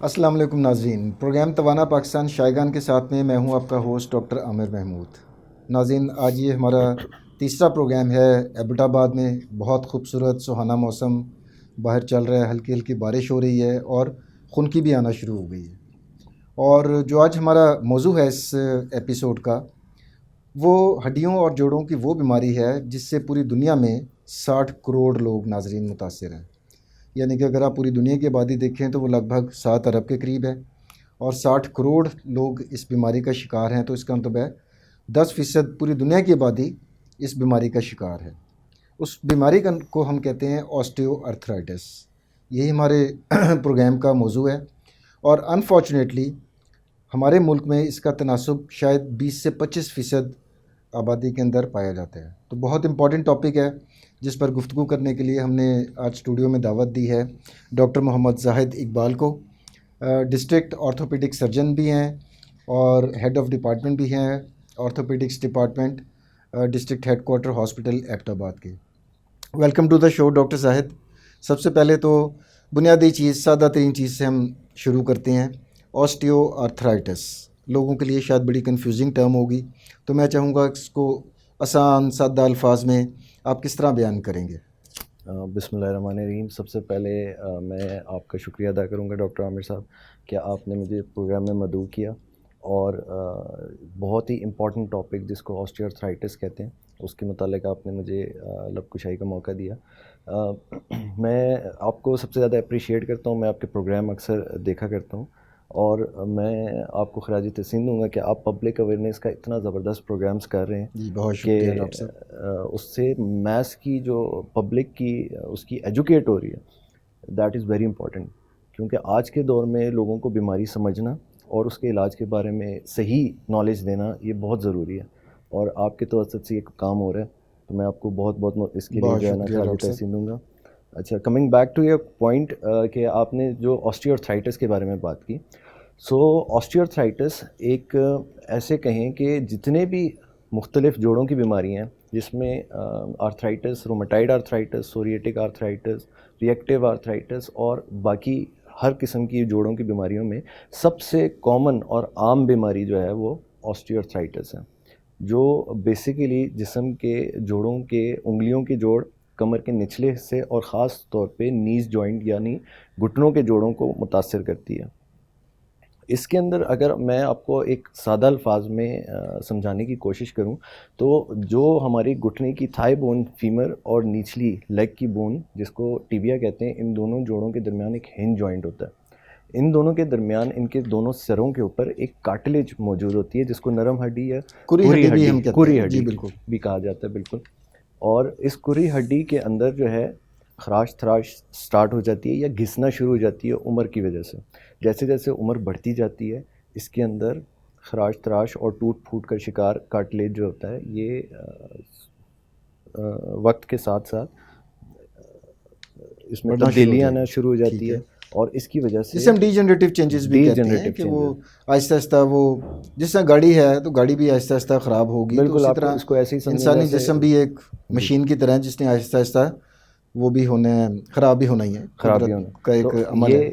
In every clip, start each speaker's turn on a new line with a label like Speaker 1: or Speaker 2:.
Speaker 1: السلام علیکم ناظرین، پروگرام توانا پاکستان شائقان کے ساتھ میں ہوں آپ کا ہوسٹ ڈاکٹر عامر محمود۔ ناظرین، آج یہ ہمارا تیسرا پروگرام ہے ایبٹ آباد میں۔ بہت خوبصورت سہانا موسم باہر چل رہا ہے، ہلکی ہلکی بارش ہو رہی ہے اور خنکی بھی آنا شروع ہو گئی ہے۔ اور جو آج ہمارا موضوع ہے اس ایپیسوڈ کا، وہ ہڈیوں اور جوڑوں کی وہ بیماری ہے جس سے پوری دنیا میں 60 کروڑ لوگ ناظرین متاثر ہیں۔ یعنی کہ اگر آپ پوری دنیا کی آبادی دیکھیں تو وہ لگ بھگ 7 ارب کے قریب ہے، اور 60 کروڑ لوگ اس بیماری کا شکار ہیں، تو اس کا مطلب ہے 10% پوری دنیا کی آبادی اس بیماری کا شکار ہے۔ اس بیماری کو ہم کہتے ہیں آسٹیو آرتھرائٹس۔ یہی ہمارے پروگرام کا موضوع ہے، اور انفارچونیٹلی ہمارے ملک میں اس کا تناسب شاید 20 سے 25% آبادی کے اندر پایا جاتا ہے۔ تو بہت امپورٹنٹ ٹاپک ہے جس پر گفتگو کرنے کے لیے ہم نے آج اسٹوڈیو میں دعوت دی ہے ڈاکٹر محمد زاہد اقبال کو۔ ڈسٹرکٹ آرتھوپیڈک سرجن بھی ہیں اور ہیڈ آف ڈپارٹمنٹ بھی ہیں orthopaedics department, district head quarter hospital Abbottabad کے۔ Welcome to the show doctor Zahid. سب سے پہلے تو بنیادی چیز، سادہ ترین چیز سے ہم شروع کرتے ہیں۔ آسٹیو آرتھرائٹس لوگوں کے لیے شاید بڑی کنفیوزنگ ٹرم ہوگی، تو میں چاہوں گا اس کو آسان سادہ الفاظ میں آپ کس طرح بیان کریں گے؟
Speaker 2: بسم اللہ الرحمن الرحیم۔ سب سے پہلے میں آپ کا شکریہ ادا کروں گا ڈاکٹر عامر صاحب کہ آپ نے مجھے پروگرام میں مدعو کیا، اور بہت ہی امپورٹنٹ ٹاپک جس کو آسٹیو آرتھرائٹس کہتے ہیں اس کے متعلق آپ نے مجھے لب کشائی کا موقع دیا۔ میں آپ کو سب سے زیادہ اپریشیٹ کرتا ہوں، میں آپ کے پروگرام اکثر دیکھا کرتا ہوں، اور میں آپ کو خراج تحسین دوں گا کہ آپ پبلک اویئرنیس کا اتنا زبردست پروگرامز کر رہے ہیں
Speaker 1: جی بہت
Speaker 2: کہ
Speaker 1: شکریہ ڈاکٹر صاحب۔
Speaker 2: اس سے میس کی جو پبلک کی اس کی ایجوکیٹ ہو رہی ہے، دیٹ از ویری امپورٹنٹ، کیونکہ آج کے دور میں لوگوں کو بیماری سمجھنا اور اس کے علاج کے بارے میں صحیح نالج دینا یہ بہت ضروری ہے، اور آپ کے توسط سے یہ کام ہو رہا ہے، تو میں آپ کو بہت بہت اس کے لیے
Speaker 1: بہت
Speaker 2: جو ہے نا
Speaker 1: شکریہ
Speaker 2: خراج
Speaker 1: ڈاکٹر صاحب۔
Speaker 2: تحسین دوں گا۔ اچھا، coming back to your point کہ آپ نے جو آسٹیو آرتھرائٹس کے بارے میں بات کی، سو آسٹیو آرتھرائٹس ایک ایسے کہیں کہ جتنے بھی مختلف جوڑوں کی بیماری ہیں، جس میں arthritis, rheumatoid arthritis, psoriatic arthritis, reactive arthritis اور باقی ہر قسم کی جوڑوں کی بیماریوں میں سب سے کامن اور عام بیماری جو ہے وہ آسٹیو آرتھرائٹس ہے، جو بیسیکلی جسم کے جوڑوں کے انگلیوں کے جوڑ، کمر کے نچلے حصے اور خاص طور پہ نیز جوائنٹ یعنی گھٹنوں کے جوڑوں کو متاثر کرتی ہے۔ اس کے اندر اگر میں آپ کو ایک سادہ الفاظ میں سمجھانے کی کوشش کروں تو جو ہماری گھٹنے کی تھائی بون، فیمر اور نچلی لیگ کی بون جس کو ٹیبیا کہتے ہیں، ان دونوں جوڑوں کے درمیان ایک ہنج جوائنٹ ہوتا ہے۔ ان دونوں کے درمیان ان کے دونوں سروں کے اوپر ایک کارٹلیج موجود ہوتی ہے جس کو نرم ہڈی یا
Speaker 1: کری ہڈی بھی ہم کہتے
Speaker 2: کری
Speaker 1: ہیں، جی
Speaker 2: ہڈی
Speaker 1: بالکل۔
Speaker 2: بھی کہا جاتا ہے، بالکل۔ اور اس کری ہڈی کے اندر جو ہے خراش تھراش سٹارٹ ہو جاتی ہے یا گھسنا شروع ہو جاتی ہے عمر کی وجہ سے۔ جیسے جیسے عمر بڑھتی جاتی ہے اس کے اندر خراش تراش اور ٹوٹ پھوٹ کا شکار کارٹلیج جو ہوتا ہے یہ وقت کے ساتھ ساتھ اس میں تبدیلی آنا شروع ہو جاتی ہے، اور اس کی وجہ سے
Speaker 1: جسے ہم ڈی جنریٹیو چینجز بھی کہتے ہیں کہ وہ آہستہ آہستہ، وہ جس طرح گاڑی ہے تو گاڑی بھی آہستہ آہستہ خراب ہوگی، تو
Speaker 2: بالکل
Speaker 1: اسی
Speaker 2: آپ
Speaker 1: طرح
Speaker 2: اس کو ایسے ہی سمجھیں
Speaker 1: انسانی
Speaker 2: جیسے
Speaker 1: جسم بھی ایک مشین کی طرح ہے جس نے آہستہ آہستہ وہ بھی ہونا ہے، خراب بھی ہونا ہی ہے،
Speaker 2: خراب بھی
Speaker 1: قدرت
Speaker 2: ہونا،
Speaker 1: کا ایک
Speaker 2: تو
Speaker 1: عمل ہے۔
Speaker 2: یہ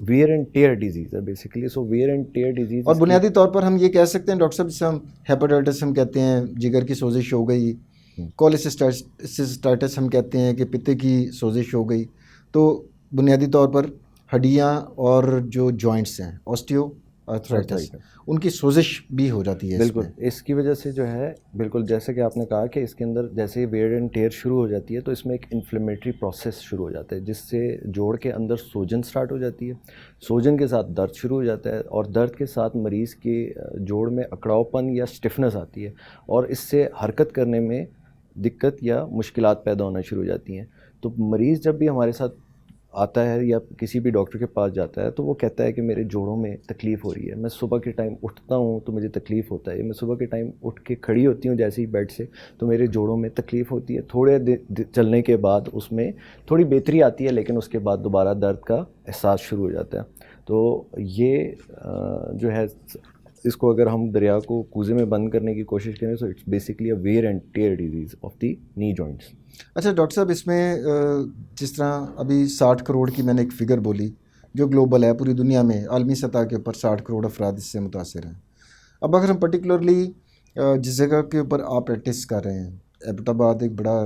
Speaker 2: ویئر اینڈ ٹیئر ڈیزیز ہے basically. So where and tear disease,
Speaker 1: اور بنیادی طور پر ہم یہ کہہ سکتے ہیں ڈاکٹر صاحب، جسے ہم ہیپاٹائٹس ہم کہتے ہیں، جگر کی سوزش ہو گئی، کولسسٹائٹس ہم کہتے ہیں کہ پتے کی سوزش ہو گئی، تو بنیادی طور پر ہڈیاں اور جو جوائنٹس ہیں آسٹیو آرتھرائٹس، ان کی سوزش بھی ہو جاتی ہے۔
Speaker 2: بالکل اس کی وجہ سے جو ہے، بالکل جیسے کہ آپ نے کہا کہ اس کے اندر جیسے ویئر اینڈ ٹیئر شروع ہو جاتی ہے تو اس میں ایک انفلیمیٹری پروسیس شروع ہو جاتا ہے جس سے جوڑ کے اندر سوجن سٹارٹ ہو جاتی ہے، سوجن کے ساتھ درد شروع ہو جاتا ہے، اور درد کے ساتھ مریض کے جوڑ میں اکڑاؤ پن یا سٹفنس آتی ہے، اور اس سے حرکت کرنے میں دقت یا مشکلات پیدا ہونا شروع ہو جاتی ہیں۔ تو مریض جب بھی ہمارے ساتھ آتا ہے یا کسی بھی ڈاکٹر کے پاس جاتا ہے تو وہ کہتا ہے کہ میرے جوڑوں میں تکلیف ہو رہی ہے، میں صبح کے ٹائم اٹھتا ہوں تو مجھے تکلیف ہوتا ہے، میں صبح کے ٹائم اٹھ کے کھڑی ہوتی ہوں جیسے ہی بیڈ سے تو میرے جوڑوں میں تکلیف ہوتی ہے، تھوڑے چلنے کے بعد اس میں تھوڑی بہتری آتی ہے، لیکن اس کے بعد دوبارہ درد کا احساس شروع ہو جاتا ہے۔ تو یہ جو ہے، اس کو اگر ہم دریا کو کوزے میں بند کرنے کی کوشش کریں تو it's basically a wear and tear disease of the knee joints.
Speaker 1: اچھا ڈاکٹر صاحب، اس میں جس طرح ابھی 60 کروڑ کی میں نے ایک فگر بولی جو گلوبل ہے، پوری دنیا میں عالمی سطح کے اوپر 60 کروڑ افراد اس سے متاثر ہیں. اب اگر ہم پرٹیکولرلی جس جگہ کے اوپر آپ پریکٹس کر رہے ہیں، ایبٹ آباد ایک بڑا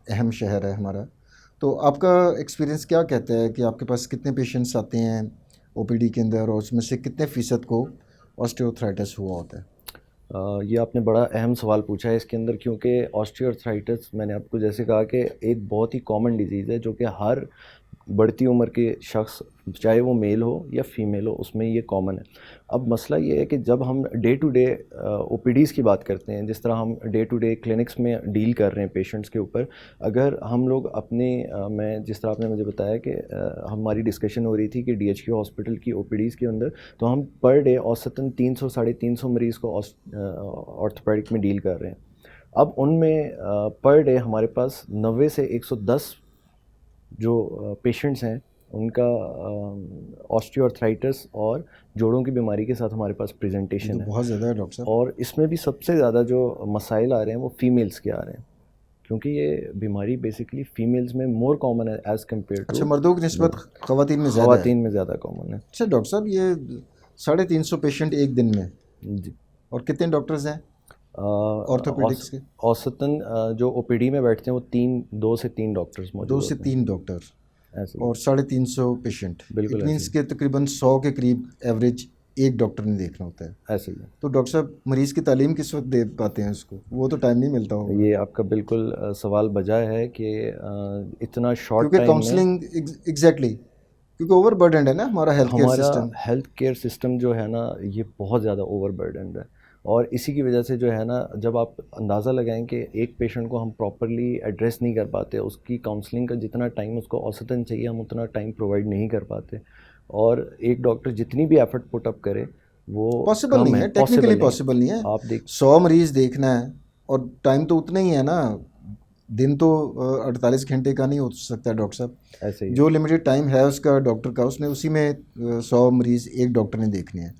Speaker 1: اہم شہر ہے ہمارا، تو آپ کا ایکسپیرینس کیا کہتا ہے کہ آپ کے پاس کتنے پیشنٹس آتے ہیں او پی ڈی کے اندر، اور اس میں سے کتنے فیصد کو آسٹیوتھرائٹس ہوا ہوتا ہے؟
Speaker 2: یہ آپ نے بڑا اہم سوال پوچھا ہے اس کے اندر، کیونکہ آسٹیوارتھرائٹس میں نے آپ کو جیسے کہا کہ ایک بہت ہی کامن ڈیزیز ہے جو کہ ہر بڑھتی عمر کے شخص، چاہے وہ میل ہو یا فیمیل ہو، اس میں یہ کامن ہے. اب مسئلہ یہ ہے کہ جب ہم day to day O P Ds کی بات کرتے ہیں، جس طرح ہم ڈے ٹو ڈے کلینکس میں ڈیل کر رہے ہیں پیشنٹس کے اوپر، اگر ہم لوگ اپنے میں جس طرح آپ نے مجھے بتایا کہ ہماری ڈسکشن ہو رہی تھی کہ ڈی ایچ کیو ہاسپٹل کی او پی ڈیز کے اندر، تو ہم پر ڈے اوسطاً 300 350 مریض کو آرتھوپیڈک میں ڈیل کر رہے ہیں. اب ان میں پر ڈے ہمارے پاس 90 سے 110 جو پیشنٹس ہیں ان کا آسٹیوارتھرائٹس اور جوڑوں کی بیماری کے ساتھ ہمارے پاس پریزنٹیشن ہے.
Speaker 1: بہت زیادہ ہے ڈاکٹر صاحب.
Speaker 2: اور اس میں بھی سب سے زیادہ جو مسائل آ رہے ہیں وہ فیمیلز کے آ رہے ہیں، کیونکہ یہ بیماری بیسیکلی فیمیلز میں مور کامن ہے ایز کمپیئر ٹو.
Speaker 1: اچھا، مردوں کی نسبت خواتین میں زیادہ ہے.
Speaker 2: خواتین میں زیادہ کامن ہے.
Speaker 1: اچھا ڈاکٹر صاحب، یہ 350 پیشنٹ ایک دن میں،
Speaker 2: جی.
Speaker 1: اور کتنے ڈاکٹرز ہیں آرتھوپیڈکس کے؟
Speaker 2: اوسطاً جو او پی ڈی میں بیٹھتے ہیں وہ 2 سے 3 ڈاکٹرز موجود
Speaker 1: 2
Speaker 2: ہوتے
Speaker 1: سے
Speaker 2: ہیں.
Speaker 1: 3 ڈاکٹر
Speaker 2: ایسے
Speaker 1: اور 350 پیشنٹ.
Speaker 2: بالکل
Speaker 1: اٹ مینس کہ تقریباً 100 کے قریب ایوریج ایک ڈاکٹر نے دیکھنا ہوتا ہے.
Speaker 2: ایسے ہی.
Speaker 1: تو ڈاکٹر صاحب مریض کی تعلیم کس وقت دے پاتے ہیں اس کو؟ وہ تو ٹائم نہیں ملتا ہوگا.
Speaker 2: یہ آپ کا بالکل سوال بجا ہے کہ اتنا شارٹ
Speaker 1: کیونکہ
Speaker 2: ٹائم
Speaker 1: کاؤنسلنگ ایگزیکٹلی، کیونکہ اوور برڈنڈ ہے نا ہمارا ہیلتھ کیئر سسٹم.
Speaker 2: ہمارا ہیلتھ کیئر سسٹم جو ہے نا یہ بہت زیادہ اوور برڈنڈ ہے، اور اسی کی وجہ سے جو ہے نا جب آپ اندازہ لگائیں کہ ایک پیشنٹ کو ہم پراپرلی ایڈریس نہیں کر پاتے، اس کی کاؤنسلنگ کا جتنا ٹائم اس کو اوسطاً چاہیے ہم اتنا ٹائم پرووائڈ نہیں کر پاتے، اور ایک ڈاکٹر جتنی بھی ایفرٹ پٹ اپ کرے وہ
Speaker 1: پاسبل نہیں ہے، ٹیکنیکلی پاسبل نہیں ہے.
Speaker 2: آپ دیکھ
Speaker 1: 100 مریض دیکھنا ہے اور ٹائم تو اتنا ہی ہے نا، دن تو 48 گھنٹے کا نہیں ہو سکتا ڈاکٹر صاحب.
Speaker 2: ایسے ہی
Speaker 1: جو لمیٹڈ ٹائم ہے اس کا ڈاکٹر کا، اس نے اسی میں 100 مریض ایک ڈاکٹر نے دیکھنے ہیں،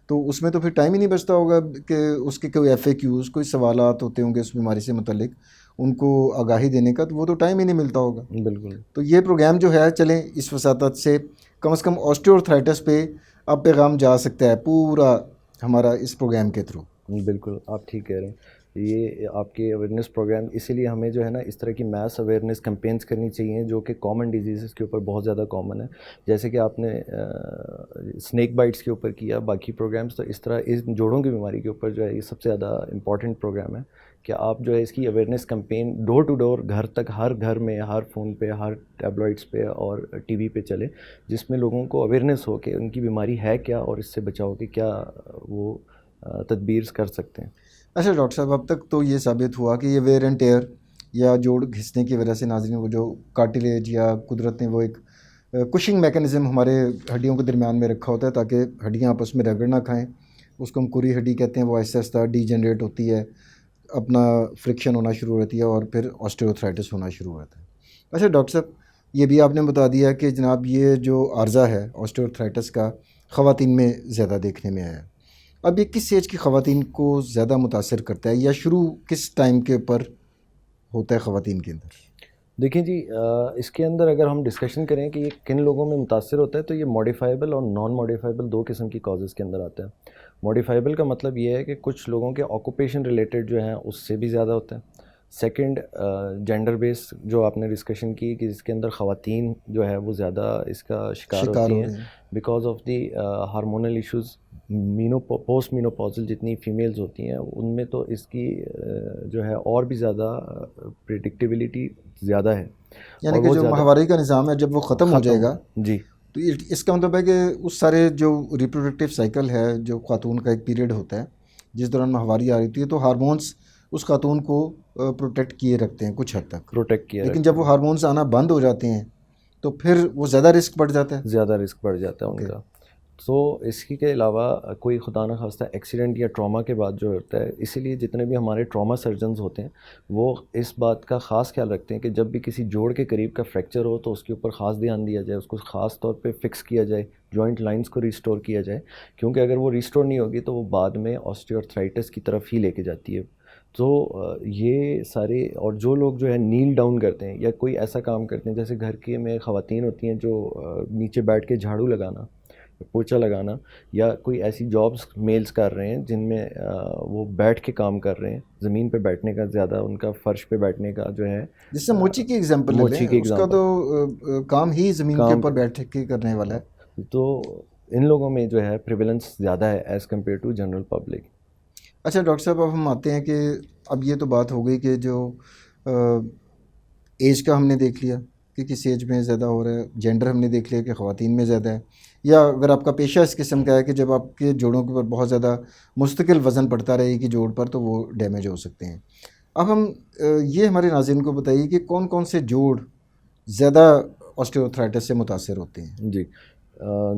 Speaker 1: تو اس میں تو پھر ٹائم ہی نہیں بچتا ہوگا کہ اس کے کوئی ایف اے کیوز، کوئی سوالات ہوتے ہوں گے اس بیماری سے متعلق ان کو آگاہی دینے کا، تو وہ تو ٹائم ہی نہیں ملتا ہوگا.
Speaker 2: بالکل.
Speaker 1: تو یہ پروگرام جو ہے، چلیں اس وساطت سے کم از کم آسٹیوارتھرائٹس پہ اب پیغام جا سکتا ہے پورا ہمارا اس پروگرام کے تھرو.
Speaker 2: بالکل آپ ٹھیک کہہ رہے ہیں. یہ آپ کے اویئرنیس پروگرام، اسی لیے ہمیں جو ہے نا اس طرح کی میس اویئرنیس کمپینس کرنی چاہیے جو کہ کامن ڈیزیزز کے اوپر بہت زیادہ کامن ہے، جیسے کہ آپ نے اسنیک بائٹس کے اوپر کیا، باقی پروگرامس. تو اس طرح اس جوڑوں کی بیماری کے اوپر جو ہے یہ سب سے زیادہ امپورٹنٹ پروگرام ہے کہ آپ جو ہے اس کی awareness campaign door to door, گھر تک، ہر گھر میں، ہر فون پہ، ہر ٹیبلائٹس پہ اور ٹی وی پہ چلے، جس میں لوگوں کو اویئرنیس ہو کہ ان کی بیماری ہے کیا اور اس سے بچاؤ کے کیا وہ تدبیر کر سکتے ہیں.
Speaker 1: اچھا ڈاکٹر صاحب، اب تک تو یہ ثابت ہوا کہ یہ ویئر اینڈ ٹیئر یا جوڑ گھسنے کی وجہ سے، ناظرین، وہ جو کارٹیلیج یا قدرت نے وہ ایک کشنگ میکانزم ہمارے ہڈیوں کے درمیان میں رکھا ہوتا ہے تاکہ ہڈیاں آپس میں رگڑ نہ کھائیں، اس کو ہم کوری ہڈی کہتے ہیں، وہ آہستہ آہستہ ڈی جنریٹ ہوتی ہے، اپنا فرکشن ہونا شروع ہوتی ہے اور پھر آسٹیوتھرائٹس ہونا شروع ہوتا ہے. اچھا ڈاکٹر صاحب، یہ بھی آپ نے بتا دیا کہ جناب یہ جو عارضہ ہے آسٹیوتھرائٹس کا خواتین میں زیادہ دیکھنے میں آیا ہے. اب یہ کس ایج کی خواتین کو زیادہ متاثر کرتا ہے، یا شروع کس ٹائم کے اوپر ہوتا ہے خواتین کے اندر؟
Speaker 2: دیکھیں جی، اس کے اندر اگر ہم ڈسکشن کریں کہ یہ کن لوگوں میں متاثر ہوتا ہے، تو یہ موڈیفائبل اور نان موڈیفائبل 2 قسم کی کازز کے اندر آتا ہے. موڈیفائبل کا مطلب یہ ہے کہ کچھ لوگوں کے آکوپیشن ریلیٹڈ جو ہیں اس سے بھی زیادہ ہوتا ہے. سیکنڈ، جینڈر بیس جو آپ نے ڈسکشن کی کہ جس کے اندر خواتین جو ہے وہ زیادہ اس کا شکار ہوتی ہیں because of the hormonal issues. Post menopausal جتنی فیمیلز ہوتی ہیں ان میں تو اس کی جو ہے اور بھی زیادہ پریڈکٹیبلٹی زیادہ ہے.
Speaker 1: یعنی کہ جو ماہواری کا نظام ہے جب وہ ختم ہو جائے گا،
Speaker 2: جی،
Speaker 1: تو اس کا مطلب ہے کہ اس سارے جو ریپروڈکٹیو سائیکل ہے، جو خاتون کا ایک پیریڈ ہوتا ہے جس دوران ماہواری آ رہی ہوتی ہے، تو ہارمونس اس خاتون کو پروٹیکٹ کیے رکھتے ہیں کچھ حد تک، لیکن جب وہ ہارمونس آنا بند ہو جاتے ہیں تو پھر وہ زیادہ رسک بڑھ جاتا ہے.
Speaker 2: زیادہ رسک بڑھ جاتا ہے ان کا. تو اس کی کے علاوہ کوئی خدا نہ خواستہ ایکسیڈنٹ یا ٹراما کے بعد جو ہوتا ہے، اسی لیے جتنے بھی ہمارے ٹراما سرجنز ہوتے ہیں وہ اس بات کا خاص خیال رکھتے ہیں کہ جب بھی کسی جوڑ کے قریب کا فریکچر ہو تو اس کے اوپر خاص دھیان دیا جائے، اس کو خاص طور پہ فکس کیا جائے، جوائنٹ لائنز کو ریسٹور کیا جائے، کیونکہ اگر وہ ریسٹور نہیں ہوگی تو وہ بعد میں آسٹیوارتھرائٹس کی طرف ہی لے کے جاتی ہے. تو یہ سارے، اور جو لوگ جو ہے نیل ڈاؤن کرتے ہیں یا کوئی ایسا کام کرتے ہیں، جیسے گھر کے میں خواتین ہوتی ہیں جو نیچے بیٹھ کے جھاڑو لگانا، پوچھا لگانا، یا کوئی ایسی جابس میلز کر رہے ہیں جن میں وہ بیٹھ کے کام کر رہے ہیں، زمین پہ بیٹھنے کا زیادہ ان کا، فرش پہ بیٹھنے کا جو ہے.
Speaker 1: جس سے موچی کی ایگزامپل لے
Speaker 2: موچی
Speaker 1: لیں،
Speaker 2: کی
Speaker 1: اس کا
Speaker 2: ایگزامپل،
Speaker 1: تو کام ہی زمین کے
Speaker 2: کام،
Speaker 1: اوپر بیٹھ کے کرنے والا ہے.
Speaker 2: تو ان لوگوں میں جو ہے پریولنس زیادہ ہے as compare to general public.
Speaker 1: اچھا ڈاکٹر صاحب، اب ہم آتے ہیں کہ اب یہ تو بات ہو گئی کہ جو ایج کا ہم نے دیکھ لیا کہ کس ایج میں زیادہ ہو رہا ہے، جینڈر ہم نے دیکھ لیا کہ خواتین میں زیادہ ہے، یا اگر آپ کا پیشہ اس قسم کا ہے کہ جب آپ کے جوڑوں کے اوپر بہت زیادہ مستقل وزن پڑتا رہے کہ جوڑ پر، تو وہ ڈیمیج ہو سکتے ہیں. اب ہم یہ ہمارے ناظرین کو بتائیے کہ کون کون سے جوڑ زیادہ آسٹیوآرتھرائٹس سے متاثر ہوتے ہیں.
Speaker 2: جی،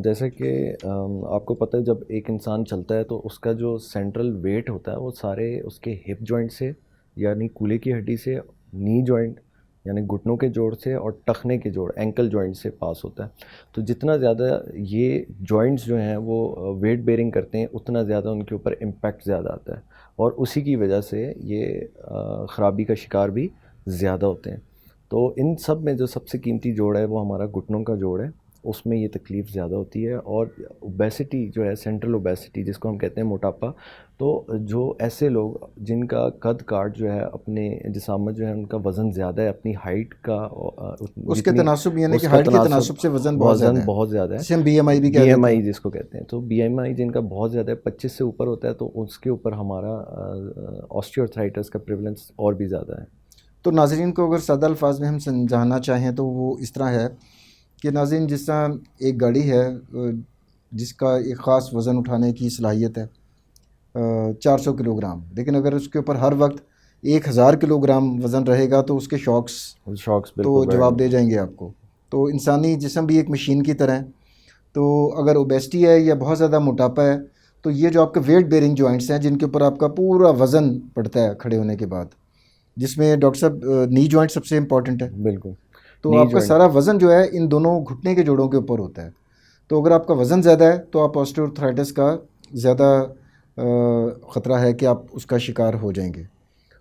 Speaker 2: جیسے کہ آپ کو پتہ ہے جب ایک انسان چلتا ہے تو اس کا جو سینٹرل ویٹ ہوتا ہے وہ سارے اس کے ہپ جوائنٹ سے، یعنی کولے کی ہڈی سے، نی جوائنٹ یعنی گھٹنوں کے جوڑ سے، اور ٹخنے کے جوڑ اینکل جوائنٹ سے پاس ہوتا ہے. تو جتنا زیادہ یہ جوائنٹس جو ہیں وہ ویٹ بیئرنگ کرتے ہیں، اتنا زیادہ ان کے اوپر امپیکٹ زیادہ آتا ہے، اور اسی کی وجہ سے یہ خرابی کا شکار بھی زیادہ ہوتے ہیں. تو ان سب میں جو سب سے قیمتی جوڑ ہے وہ ہمارا گھٹنوں کا جوڑ ہے، اس میں یہ تکلیف زیادہ ہوتی ہے. اور اوبیسٹی جو ہے، سینٹرل اوبیسٹی جس کو ہم کہتے ہیں موٹاپا، تو جو ایسے لوگ جن کا قد کاٹ جو ہے، اپنے جسامت جو ہے ان کا وزن زیادہ ہے، اپنی ہائٹ کا
Speaker 1: اس کے تناسب، یعنی کہ ہائٹ کے تناسب سے وزن بہت زیادہ ہے،
Speaker 2: ہے،
Speaker 1: جسے ہم بی ایم آئی بھی
Speaker 2: بی
Speaker 1: کہتے
Speaker 2: ایم
Speaker 1: ہیں.
Speaker 2: آئی جس کو کہتے ہیں. تو بی ایم آئی جن کا بہت زیادہ ہے، 25 سے اوپر ہوتا ہے، تو اس کے اوپر ہمارا آسٹیوآرتھرائٹس کا پریولنس اور بھی زیادہ ہے.
Speaker 1: تو ناظرین کو اگر سادہ الفاظ میں ہم سمجھانا چاہیں تو وہ اس طرح ہے کہ ناظرین، جس طرح ایک گاڑی ہے جس کا ایک خاص وزن اٹھانے کی صلاحیت ہے 400 کلو گرام، لیکن اگر اس کے اوپر ہر وقت 1000 کلو گرام وزن رہے گا تو اس کے شاکس تو جواب دے جائیں گے آپ کو. تو انسانی جسم بھی ایک مشین کی طرح ہے. تو اگر اوبیسٹی ہے یا بہت زیادہ موٹاپا ہے، تو یہ جو آپ کے ویٹ بیئرنگ جوائنٹس ہیں جن کے اوپر آپ کا پورا وزن پڑتا ہے کھڑے ہونے کے بعد، جس میں ڈاکٹر صاحب نی جوائنٹ سب سے امپورٹنٹ ہے.
Speaker 2: بالکل،
Speaker 1: تو آپ کا سارا وزن جو ہے ان دونوں گھٹنے کے جوڑوں کے اوپر ہوتا ہے. تو اگر آپ کا وزن زیادہ ہے تو آپ آسٹیوآرتھرائٹس کا زیادہ خطرہ ہے کہ آپ اس کا شکار ہو جائیں گے.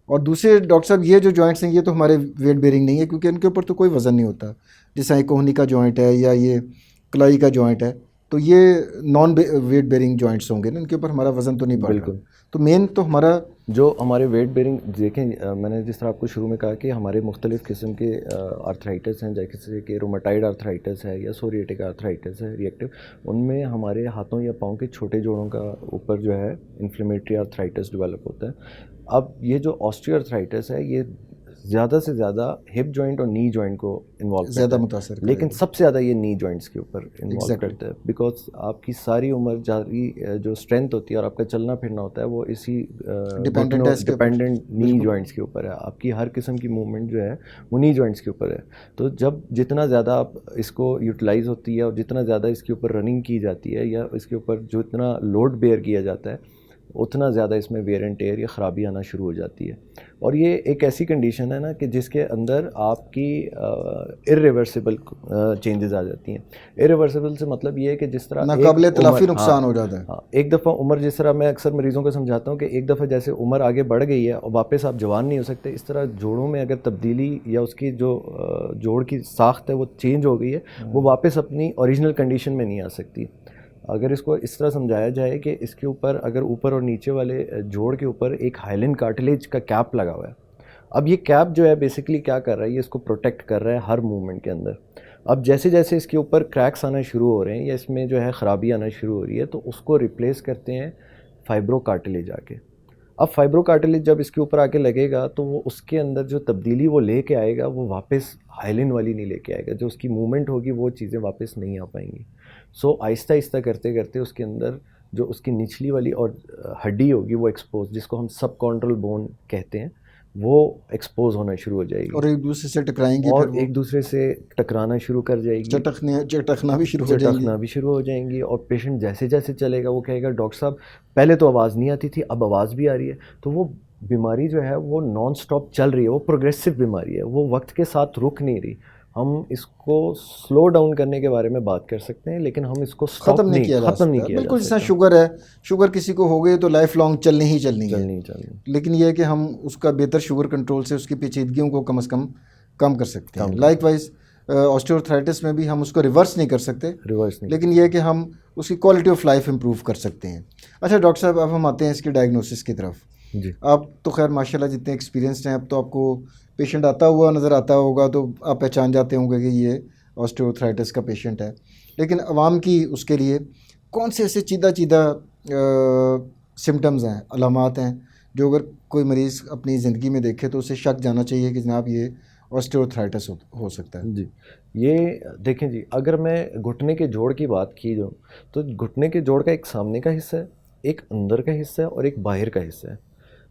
Speaker 1: اور دوسرے ڈاکٹر صاحب، یہ جو جوائنٹس ہیں یہ تو ہمارے ویٹ بیئرنگ نہیں ہے، کیونکہ ان کے اوپر تو کوئی وزن نہیں ہوتا، جیسا ایک کوہنی کا جوائنٹ ہے یا یہ کلائی کا جوائنٹ ہے، تو یہ نان ویٹ بیئرنگ جوائنٹس ہوں گے نا، ان کے اوپر ہمارا وزن تو نہیں پڑ رہا. تو مین تو ہمارا
Speaker 2: جو ہمارے ویٹ بیئرنگ، دیکھیں میں نے جس طرح آپ کو شروع میں کہا کہ ہمارے مختلف قسم کے آرتھرائٹس ہیں، جیسے کہ روماٹائڈ آرتھرائٹس ہے یا سوریٹک آرتھرائٹس ہے ریئیکٹیو، ان میں ہمارے ہاتھوں یا پاؤں کے چھوٹے جوڑوں کا اوپر جو ہے انفلیمیٹری آرتھرائٹس ڈیولپ ہوتا ہے. اب یہ جو آسٹیوآرتھرائٹس ہے یہ زیادہ سے زیادہ ہپ جوائنٹ اور نی جوائنٹ کو انوالو
Speaker 1: زیادہ متاثر کرے،
Speaker 2: لیکن سب سے زیادہ یہ نی جوائنٹس کے اوپر انوالو کرتا ہے، بیکاز آپ کی ساری عمر جاری جو اسٹرینتھ ہوتی ہے اور آپ کا چلنا پھرنا ہوتا ہے وہ اسی ڈپینڈنٹ نی جوائنٹس کے اوپر ہے. آپ کی ہر قسم کی موومنٹ جو ہے وہ نی جوائنٹس کے اوپر ہے. تو جب جتنا زیادہ آپ اس کو یوٹیلائز ہوتی ہے اور جتنا زیادہ اس کے اوپر رننگ کی جاتی ہے یا اس کے اوپر جو اتنا لوڈ بیئر کیا جاتا ہے، اتنا زیادہ اس میں ویئر اینڈ ٹیئر یا خرابی آنا شروع ہو جاتی ہے. اور یہ ایک ایسی کنڈیشن ہے نا کہ جس کے اندر آپ کی irreversible چینجز آ جاتی ہیں. irreversible سے مطلب یہ ہے کہ جس طرح
Speaker 1: ناقابل تلافی نقصان ہو جاتا ہے.
Speaker 2: ہاں، ایک دفعہ عمر، جس طرح میں اکثر مریضوں کو سمجھاتا ہوں کہ ایک دفعہ جیسے عمر آگے بڑھ گئی ہے اور واپس آپ جوان نہیں ہو سکتے، اس طرح جوڑوں میں اگر تبدیلی یا اس کی جو جوڑ کی ساخت ہے وہ چینج ہو گئی ہے، وہ واپس اپنی اوریجنل کنڈیشن میں نہیں آ سکتی. اگر اس کو اس طرح سمجھایا جائے کہ اس کے اوپر اگر اوپر اور نیچے والے جوڑ کے اوپر ایک ہائلین کارٹلیج کا کیپ لگا ہوا ہے. اب یہ کیپ جو ہے بیسیکلی کیا کر رہا ہے، یہ اس کو پروٹیکٹ کر رہا ہے ہر موومنٹ کے اندر. اب جیسے جیسے اس کے اوپر کریکس آنا شروع ہو رہے ہیں یا اس میں جو ہے خرابی آنا شروع ہو رہی ہے، تو اس کو ریپلیس کرتے ہیں فائبرو کارٹلیج آ کے. اب فائبرو کارٹلیج جب اس کے اوپر آ کے لگے گا تو وہ اس کے اندر جو تبدیلی وہ لے کے آئے گا وہ واپس ہائلین والی نہیں لے کے آئے گا، جو اس کی موومنٹ ہوگی وہ چیزیں واپس نہیں آ پائیں گی. سو آہستہ آہستہ کرتے کرتے اس کے اندر جو اس کی نچلی والی اور ہڈی ہوگی وہ ایکسپوز، جس کو ہم سب کانٹرل بون کہتے ہیں، وہ ایکسپوز ہونا شروع ہو جائے گی
Speaker 1: اور ایک دوسرے سے ٹکرائیں گی،
Speaker 2: اور ایک دوسرے سے ٹکرانا شروع کر جائے گی،
Speaker 1: چٹکنا بھی
Speaker 2: شروع ہو جائیں گی. اور پیشنٹ جیسے جیسے چلے گا وہ کہے گا ڈاکٹر صاحب پہلے تو آواز نہیں آتی تھی، اب آواز بھی آ رہی ہے. تو وہ بیماری جو ہے وہ نان سٹاپ چل رہی ہے، وہ پروگریسو بیماری ہے، وہ وقت کے ساتھ رک نہیں رہی، ہم اس کو سلو ڈاؤن کرنے کے بارے میں بات کر سکتے ہیں, لیکن ہم اس کو
Speaker 1: ختم نہیں کیا جا سکتا. بالکل جس طرح شوگر ہے, شوگر کسی کو ہو گئی تو لائف لانگ چلنی ہے, لیکن یہ ہے کہ ہم اس کا بہتر شوگر کنٹرول سے اس کی پیچیدگیوں کو کم از کم کم کر سکتے ہیں. لائک وائز آسٹیوآرتھرائٹس میں بھی ہم اس کو ریورس نہیں کر سکتے, لیکن یہ ہے کہ ہم اس کی کوالٹی آف لائف امپروو کر سکتے ہیں. اچھا ڈاکٹر صاحب, اب ہم آتے ہیں اس کی ڈائگنوسس کی طرف.
Speaker 2: جی,
Speaker 1: آپ تو خیر ماشاء اللہ جتنے ایکسپیرینسڈ ہیں, اب تو آپ کو پیشنٹ آتا ہوا نظر آتا ہوگا تو آپ پہچان جاتے ہوں گے کہ یہ آسٹیوآرتھرائٹس کا پیشنٹ ہے. لیکن عوام کی اس کے لیے کون سے ایسے چیدہ سمٹمز ہیں, علامات ہیں, جو اگر کوئی مریض اپنی زندگی میں دیکھے تو اسے شک جانا چاہیے کہ جناب یہ آسٹیوآرتھرائٹس ہو سکتا ہے؟
Speaker 2: جی, یہ دیکھیں جی, اگر میں گھٹنے کے جوڑ کی بات کی جو, تو گھٹنے کے جوڑ کا ایک سامنے کا حصہ ہے, ایک اندر کا حصہ ہے اور ایک باہر کا حصہ ہے.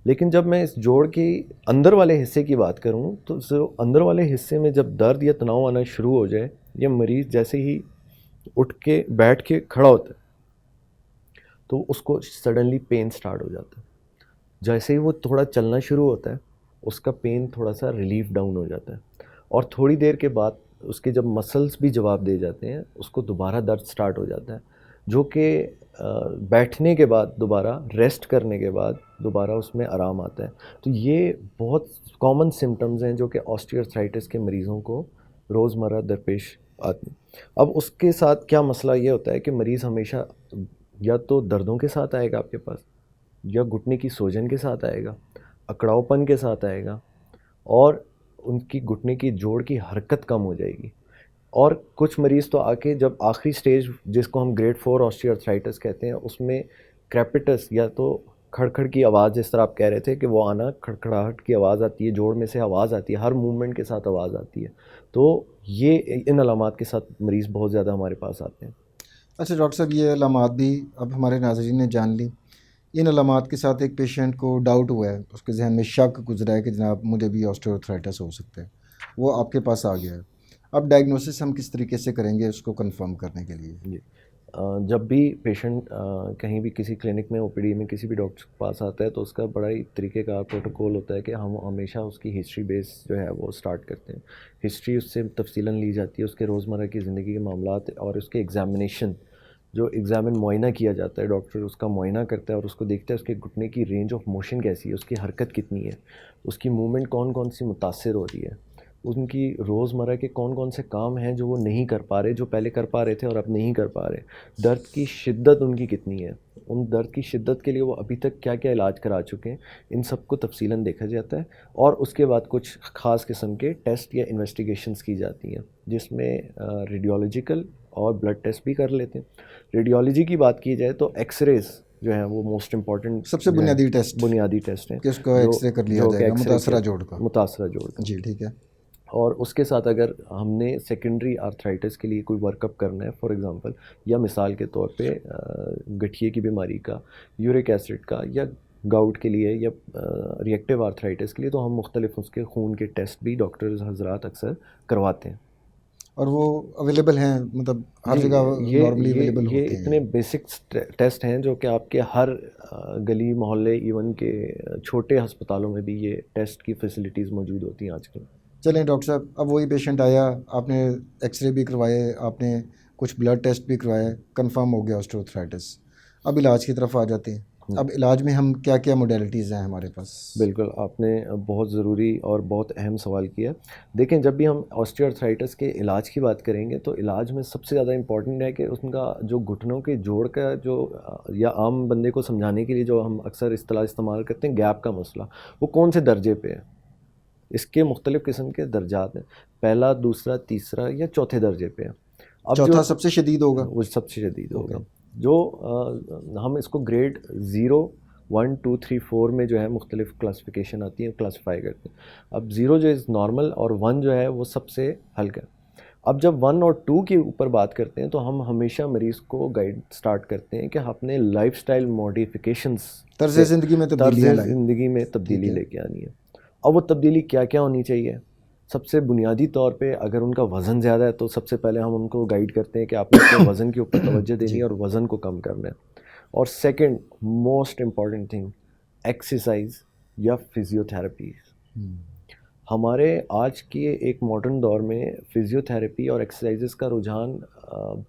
Speaker 2: لیکن جب میں اس جوڑ کی اندر والے حصے کی بات کروں تو اندر والے حصے میں جب درد یا تناؤ آنا شروع ہو جائے, یا مریض جیسے ہی اٹھ کے بیٹھ کے کھڑا ہوتا ہے تو اس کو سڈنلی پین سٹارٹ ہو جاتا ہے. جیسے ہی وہ تھوڑا چلنا شروع ہوتا ہے اس کا پین تھوڑا سا ریلیف ڈاؤن ہو جاتا ہے, اور تھوڑی دیر کے بعد اس کے جب مسلس بھی جواب دے جاتے ہیں اس کو دوبارہ درد سٹارٹ ہو جاتا ہے, جو کہ بیٹھنے کے بعد دوبارہ ریسٹ کرنے کے بعد دوبارہ اس میں آرام آتا ہے. تو یہ بہت کامن سمٹمز ہیں جو کہ آسٹیوآرتھرائٹس کے مریضوں کو روزمرہ درپیش آتے ہیں. اب اس کے ساتھ کیا مسئلہ یہ ہوتا ہے کہ مریض ہمیشہ یا تو دردوں کے ساتھ آئے گا آپ کے پاس, یا گھٹنے کی سوجن کے ساتھ آئے گا, اکڑاؤ پن کے ساتھ آئے گا, اور ان کی گھٹنے کی جوڑ کی حرکت کم ہو جائے گی. اور کچھ مریض تو آ کے جب آخری سٹیج جس کو ہم گریڈ 4 آسٹیوآرتھرائٹس کہتے ہیں, اس میں کریپٹس یا تو کھڑکھڑ کی آواز, جس طرح آپ کہہ رہے تھے کہ وہ آنا کھڑکھڑاہٹ کی آواز آتی ہے, جوڑ میں سے آواز آتی ہے, ہر موومنٹ کے ساتھ آواز آتی ہے. تو یہ ان علامات کے ساتھ مریض بہت زیادہ ہمارے پاس آتے ہیں.
Speaker 1: اچھا ڈاکٹر صاحب, یہ علامات بھی اب ہمارے ناظرین نے جان لی. ان علامات کے ساتھ ایک پیشنٹ کو ڈاؤٹ ہوا ہے, اس کے ذہن میں شک گزرا ہے کہ جناب مجھے بھی آسٹیوآرتھرائٹس ہو سکتا ہے, وہ آپ کے پاس آ گیا ہے. اب ڈائگنوسس ہم کس طریقے سے کریں گے اس کو کنفرم کرنے کے لیے؟
Speaker 2: جی, جب بھی پیشنٹ کہیں بھی کسی کلینک میں او پی ڈی میں کسی بھی ڈاکٹر کے پاس آتا ہے تو اس کا بڑا ہی طریقے کا پروٹوکول ہوتا ہے کہ ہم ہمیشہ اس کی ہسٹری بیس جو ہے وہ سٹارٹ کرتے ہیں. ہسٹری اس سے تفصیلاً لی جاتی ہے, اس کے روزمرہ کی زندگی کے معاملات اور اس کے ایگزامینیشن, جو معائنہ کیا جاتا ہے, ڈاکٹر اس کا معائنہ کرتا ہے اور اس کو دیکھتا ہے اس کے گھٹنے کی رینج آف موشن کیسی ہے, اس کی حرکت کتنی ہے, اس کی موومنٹ کون کون سی متاثر ہو رہی ہے, ان کی روزمرہ کے کون کون سے کام ہیں جو وہ نہیں کر پا رہے, جو پہلے کر پا رہے تھے اور اب نہیں کر پا رہے, درد کی شدت ان کی کتنی ہے, ان درد کی شدت کے لیے وہ ابھی تک کیا کیا علاج کرا چکے ہیں, ان سب کو تفصیلاً دیکھا جاتا ہے. اور اس کے بعد کچھ خاص قسم کے ٹیسٹ یا انویسٹیگیشنز کی جاتی ہیں, جس میں ریڈیولوجیکل اور بلڈ ٹیسٹ بھی کر لیتے ہیں. ریڈیولوجی کی بات کی جائے تو ایکس ریز جو ہیں وہ موسٹ امپورٹنٹ,
Speaker 1: سب سے بنیادی ٹیسٹ
Speaker 2: ہیں
Speaker 1: کہ اس کو ایکس رے کر لیا جائے گا
Speaker 2: متاثرہ جوڑ کا.
Speaker 1: جی ٹھیک ہے.
Speaker 2: اور اس کے ساتھ اگر ہم نے سیکنڈری آرتھرائٹس کے لیے کوئی ورک اپ کرنا ہے, فار ایگزامپل, یا مثال کے طور پہ گٹھیے کی بیماری کا, یورک ایسڈ کا, یا گاؤٹ کے لیے, یا ریئیکٹیو آرتھرائٹس کے لیے, تو ہم مختلف اس کے خون کے ٹیسٹ بھی ڈاکٹرز حضرات اکثر کرواتے ہیں.
Speaker 1: اور وہ اویلیبل ہیں, مطلب ہر جگہ نارملی اویلیبل ہوتے ہیں؟
Speaker 2: یہ اتنے بیسک ٹیسٹ ہیں جو کہ آپ کے ہر گلی محلے, ایون کے چھوٹے ہسپتالوں میں بھی یہ ٹیسٹ کی فیسلٹیز موجود ہوتی ہیں آج کل.
Speaker 1: چلیں ڈاکٹر صاحب, اب وہی پیشنٹ آیا, آپ نے ایکس رے بھی کروائے, آپ نے کچھ بلڈ ٹیسٹ بھی کروائے, کنفرم ہو گیا آسٹیوآرتھرائٹس. اب علاج کی طرف آ جاتے ہیں. اب علاج میں ہم کیا کیا موڈیلٹیز ہیں ہمارے پاس؟
Speaker 2: بالکل, آپ نے بہت ضروری اور بہت اہم سوال کیا. دیکھیں, جب بھی ہم آسٹیوآرتھرائٹس کے علاج کی بات کریں گے تو علاج میں سب سے زیادہ امپورٹنٹ ہے کہ ان کا جو گھٹنوں کے جوڑ کا جو, یا عام بندے کو سمجھانے کے لیے جو ہم اکثر اصطلاح استعمال کرتے ہیں گیپ کا مسئلہ, وہ کون سے درجے پہ ہے. اس کے مختلف قسم کے درجات ہیں, پہلا, دوسرا, تیسرا یا چوتھے درجے پہ ہے.
Speaker 1: اب چوتھا سب سے شدید ہوگا,
Speaker 2: وہ سب سے شدید ہوگا. جو ہم اس کو گریڈ 0, 1, 2, 3, 4 میں جو ہے مختلف کلاسیفیکیشن آتی ہیں, کلاسیفائی کرتے ہیں. اب 0 جو از نارمل اور 1 جو ہے وہ سب سے ہلکا. اب جب 1 اور 2 کے اوپر بات کرتے ہیں تو ہم ہمیشہ مریض کو گائیڈ سٹارٹ کرتے ہیں کہ اپنے لائف سٹائل موڈیفیکیشنز,
Speaker 1: طرز زندگی میں
Speaker 2: تبدیلی لے کے آنی ہے. اب وہ تبدیلی کیا کیا ہونی چاہیے؟ سب سے بنیادی طور پہ اگر ان کا وزن زیادہ ہے تو سب سے پہلے ہم ان کو گائیڈ کرتے ہیں کہ آپ نے اپنے وزن کے اوپر توجہ دینی ہے اور وزن کو کم کرنا ہے. اور second most important thing, exercise یا فزیو تھراپی. ہمارے آج کے ایک ماڈرن دور میں فزیو تھراپی اور ایکسرسائزز کا رجحان